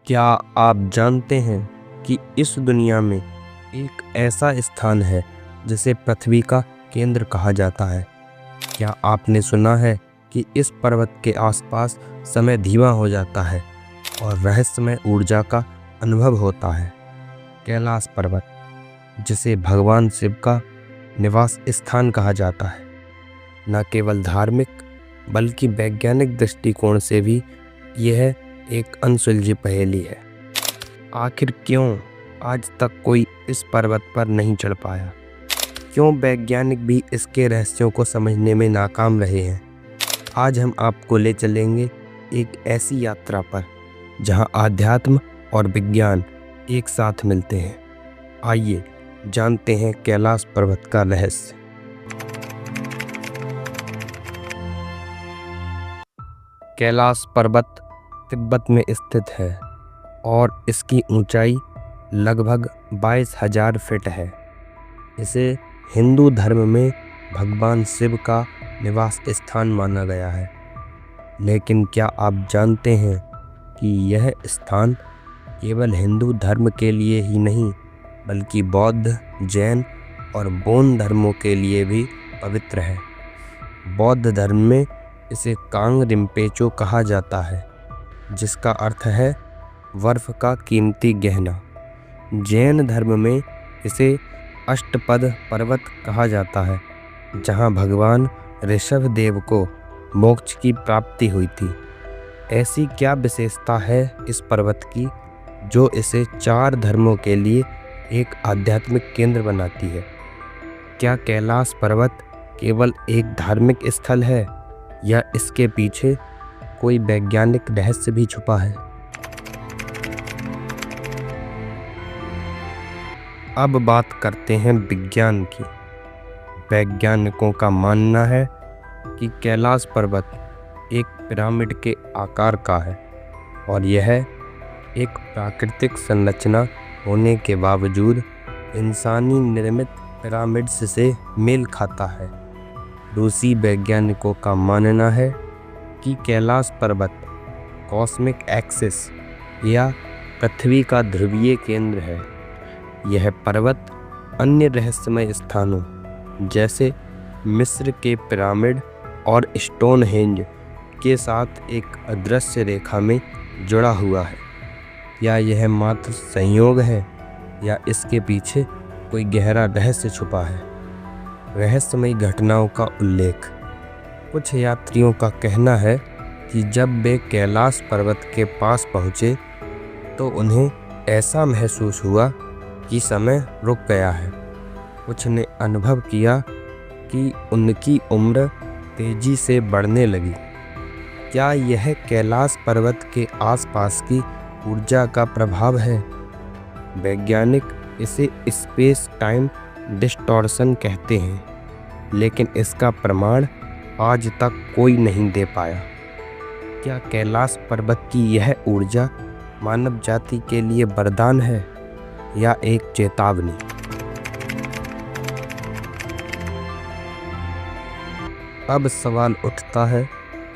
क्या आप जानते हैं कि इस दुनिया में एक ऐसा स्थान है जिसे पृथ्वी का केंद्र कहा जाता है? क्या आपने सुना है कि इस पर्वत के आसपास समय धीमा हो जाता है और रहस्यमय ऊर्जा का अनुभव होता है? कैलाश पर्वत, जिसे भगवान शिव का निवास स्थान कहा जाता है, न केवल धार्मिक बल्कि वैज्ञानिक दृष्टिकोण से भी यह एक अनसुलझी पहेली है। आखिर क्यों आज तक कोई इस पर्वत पर नहीं चढ़ पाया? क्यों वैज्ञानिक भी इसके रहस्यों को समझने में नाकाम रहे हैं? आज हम आपको ले चलेंगे एक ऐसी यात्रा पर जहां आध्यात्म और विज्ञान एक साथ मिलते हैं। आइए जानते हैं कैलाश पर्वत का रहस्य। कैलाश पर्वत तिब्बत में स्थित है और इसकी ऊंचाई लगभग 22,000 फीट है। इसे हिंदू धर्म में भगवान शिव का निवास स्थान माना गया है। लेकिन क्या आप जानते हैं कि यह स्थान केवल हिंदू धर्म के लिए ही नहीं बल्कि बौद्ध, जैन और बौन धर्मों के लिए भी पवित्र है। बौद्ध धर्म में इसे कांग रिम्पेचो कहा जाता है, जिसका अर्थ है बर्फ का कीमती गहना। जैन धर्म में इसे अष्टपद पर्वत कहा जाता है, जहां भगवान ऋषभ देव को मोक्ष की प्राप्ति हुई थी। ऐसी क्या विशेषता है इस पर्वत की जो इसे 4 धर्मों के लिए एक आध्यात्मिक केंद्र बनाती है? क्या कैलाश पर्वत केवल एक धार्मिक स्थल है या इसके पीछे कोई वैज्ञानिक रहस्य भी छुपा है? अब बात करते हैं विज्ञान की। वैज्ञानिकों का मानना है कि कैलाश पर्वत एक पिरामिड के आकार का है और यह एक प्राकृतिक संरचना होने के बावजूद इंसानी निर्मित पिरामिड्स से मेल खाता है। रूसी वैज्ञानिकों का मानना है कि कैलाश पर्वत कॉस्मिक एक्सिस या पृथ्वी का ध्रुवीय केंद्र है। यह पर्वत अन्य रहस्यमय स्थानों जैसे मिस्र के पिरामिड और स्टोनहेंज के साथ एक अदृश्य रेखा में जुड़ा हुआ है। या यह मात्र संयोग है या इसके पीछे कोई गहरा रहस्य छुपा है? रहस्यमयी घटनाओं का उल्लेख। कुछ यात्रियों का कहना है कि जब वे कैलाश पर्वत के पास पहुँचे तो उन्हें ऐसा महसूस हुआ कि समय रुक गया है। कुछ ने अनुभव किया कि उनकी उम्र तेजी से बढ़ने लगी। क्या यह कैलाश पर्वत के आसपास की ऊर्जा का प्रभाव है? वैज्ञानिक इसे स्पेस टाइम डिस्टॉर्शन कहते हैं, लेकिन इसका प्रमाण आज तक कोई नहीं दे पाया। क्या कैलाश पर्वत की यह ऊर्जा मानव जाति के लिए वरदान है या एक चेतावनी? अब सवाल उठता है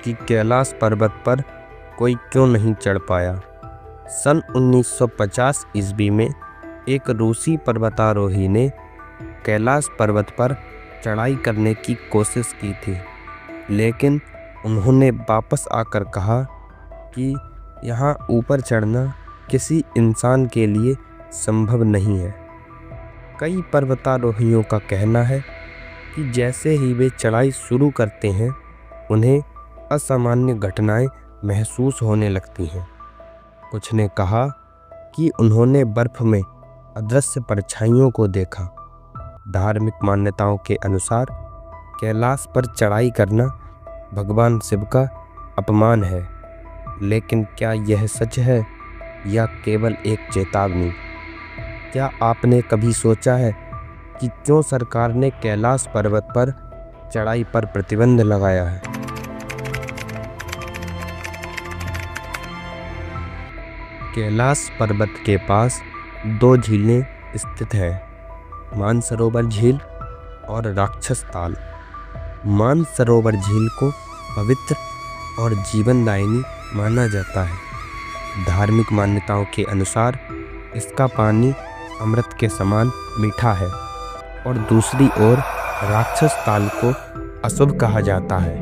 कि कैलाश पर्वत पर कोई क्यों नहीं चढ़ पाया? सन 1950 ईस्वी में एक रूसी पर्वतारोही ने कैलाश पर्वत पर चढ़ाई करने की कोशिश की थी, लेकिन उन्होंने वापस आकर कहा कि यहाँ ऊपर चढ़ना किसी इंसान के लिए संभव नहीं है। कई पर्वतारोहियों का कहना है कि जैसे ही वे चढ़ाई शुरू करते हैं, उन्हें असामान्य घटनाएं महसूस होने लगती हैं। कुछ ने कहा कि उन्होंने बर्फ में अदृश्य परछाइयों को देखा। धार्मिक मान्यताओं के अनुसार कैलाश पर चढ़ाई करना भगवान शिव का अपमान है, लेकिन क्या यह सच है या केवल एक चेतावनी? क्या आपने कभी सोचा है कि क्यों सरकार ने कैलाश पर्वत पर चढ़ाई पर प्रतिबंध लगाया है? कैलाश पर्वत के पास 2 झीलें स्थित हैं, मानसरोवर झील और राक्षस ताल। मानसरोवर झील को पवित्र और जीवनदायिनी माना जाता है, धार्मिक मान्यताओं के अनुसार इसका पानी अमृत के समान मीठा है और दूसरी ओर राक्षस ताल को अशुभ कहा जाता है।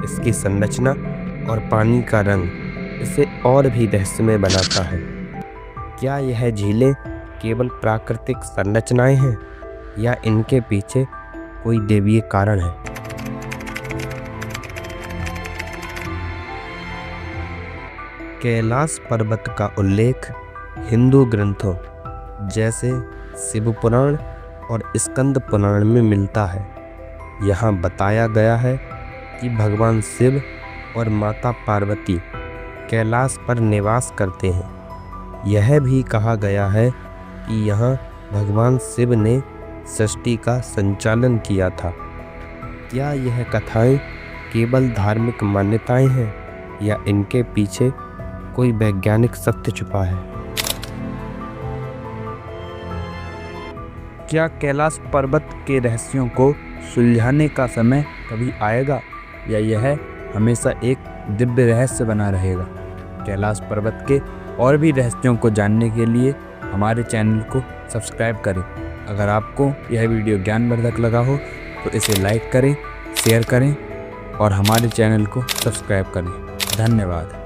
इसकी संरचना और पानी का रंग इसे और भी रहस्यमय बनाता है। क्या यह झीलें केवल प्राकृतिक संरचनाएं हैं या इनके पीछे कोई दैवीय कारण है? कैलाश पर्वत का उल्लेख हिंदू ग्रंथों जैसे शिव पुराण और स्कंद पुराण में मिलता है। यहाँ बताया गया है कि भगवान शिव और माता पार्वती कैलाश पर निवास करते हैं। यह भी कहा गया है कि यहाँ भगवान शिव ने सृष्टि का संचालन किया था। क्या यह कथाएं केवल धार्मिक मान्यताएं हैं या इनके पीछे कोई वैज्ञानिक सत्य छुपा है? क्या कैलाश पर्वत के रहस्यों को सुलझाने का समय कभी आएगा या यह हमेशा एक दिव्य रहस्य बना रहेगा? कैलाश पर्वत के और भी रहस्यों को जानने के लिए हमारे चैनल को सब्सक्राइब करें। अगर आपको यह वीडियो ज्ञानवर्धक लगा हो तो इसे लाइक करें, शेयर करें और हमारे चैनल को सब्सक्राइब करें। धन्यवाद।